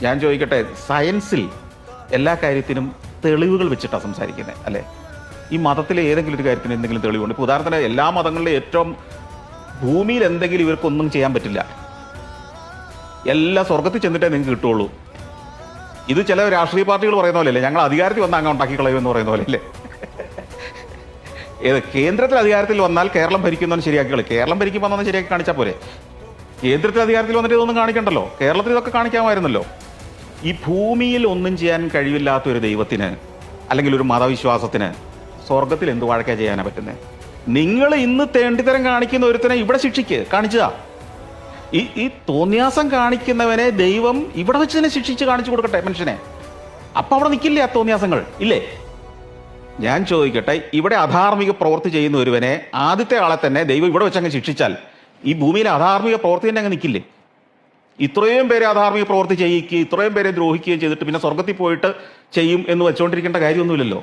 ഞാൻ ചോദിക്കട്ടെ, സയൻസിൽ എല്ലാ കാര്യത്തിനും തെളിവുകൾ വെച്ചിട്ടാണ് സംസാരിക്കുന്നത് അല്ലേ? ഈ മതത്തിലെ ഏതെങ്കിലും ഒരു കാര്യത്തിന് എന്തെങ്കിലും തെളിവുണ്ട്? ഇപ്പോൾ ഉദാഹരണത്തിന് എല്ലാ മതങ്ങളിലും ഏറ്റവും ഭൂമിയിൽ എന്തെങ്കിലും ഇവർക്കൊന്നും ചെയ്യാൻ പറ്റില്ല, എല്ലാ സ്വർഗത്തിൽ ചെന്നിട്ടേ നിങ്ങൾക്ക് കിട്ടുള്ളൂ. ഇത് ചില രാഷ്ട്രീയ പാർട്ടികൾ പറയുന്ന പോലെ അല്ലേ, ഞങ്ങൾ അധികാരത്തിൽ വന്നാൽ അങ്ങ് ഉണ്ടാക്കി കളയുമെന്ന് പറയുന്ന പോലെ അല്ലേ? കേന്ദ്രത്തിൽ അധികാരത്തിൽ വന്നാൽ കേരളം ഭരിക്കുന്നവൻ ശരിയാക്കി കളി. കേരളം ഭരിക്കുമ്പോൾ വന്നത് ശരിയാക്കി കാണിച്ചാൽ പോരെ? കേന്ദ്രത്തിൽ അധികാരത്തിൽ വന്നിട്ട് ഇതൊന്നും കാണിക്കണ്ടല്ലോ, കേരളത്തിൽ ഇതൊക്കെ കാണിക്കാമായിരുന്നല്ലോ. ഈ ഭൂമിയിൽ ഒന്നും ചെയ്യാൻ കഴിവില്ലാത്ത ഒരു ദൈവത്തിന് അല്ലെങ്കിൽ ഒരു മതവിശ്വാസത്തിന് സ്വർഗത്തിൽ എന്ത് വഴക്കാ ചെയ്യാനാ പറ്റുന്നത്? നിങ്ങൾ ഇന്ന് തേണ്ടിത്തരം കാണിക്കുന്ന ഒരുത്തനെ ഇവിടെ ശിക്ഷിക്ക്, കാണിച്ചതാ. ഈ തോന്നിയാസം കാണിക്കുന്നവനെ ദൈവം ഇവിടെ വെച്ച് തന്നെ ശിക്ഷിച്ച് കാണിച്ചു കൊടുക്കട്ടെ മനുഷ്യനെ. അപ്പൊ അവിടെ നിൽക്കില്ലേ ആ തോന്നിയാസങ്ങൾ? ഇല്ലേ? ഞാൻ ചോദിക്കട്ടെ, ഇവിടെ അധാർമിക പ്രവൃത്തി ചെയ്യുന്ന ഒരുവനെ ആദ്യത്തെ ആളെ തന്നെ ദൈവം ഇവിടെ വെച്ച് അങ്ങ് ശിക്ഷിച്ചാൽ ഈ ഭൂമിയിലെ അധാർമിക പ്രവൃത്തി തന്നെ അങ്ങ് നിൽക്കില്ലേ? ഇത്രയും പേരെ അധാർമിക പ്രവൃത്തി ചെയ്യിക്കുകയും ഇത്രയും പേരെ ദ്രോഹിക്കുകയും ചെയ്തിട്ട് പിന്നെ സ്വർഗത്തിൽ പോയിട്ട് ചെയ്യും എന്ന് വെച്ചുകൊണ്ടിരിക്കേണ്ട കാര്യമൊന്നുമില്ലല്ലോ.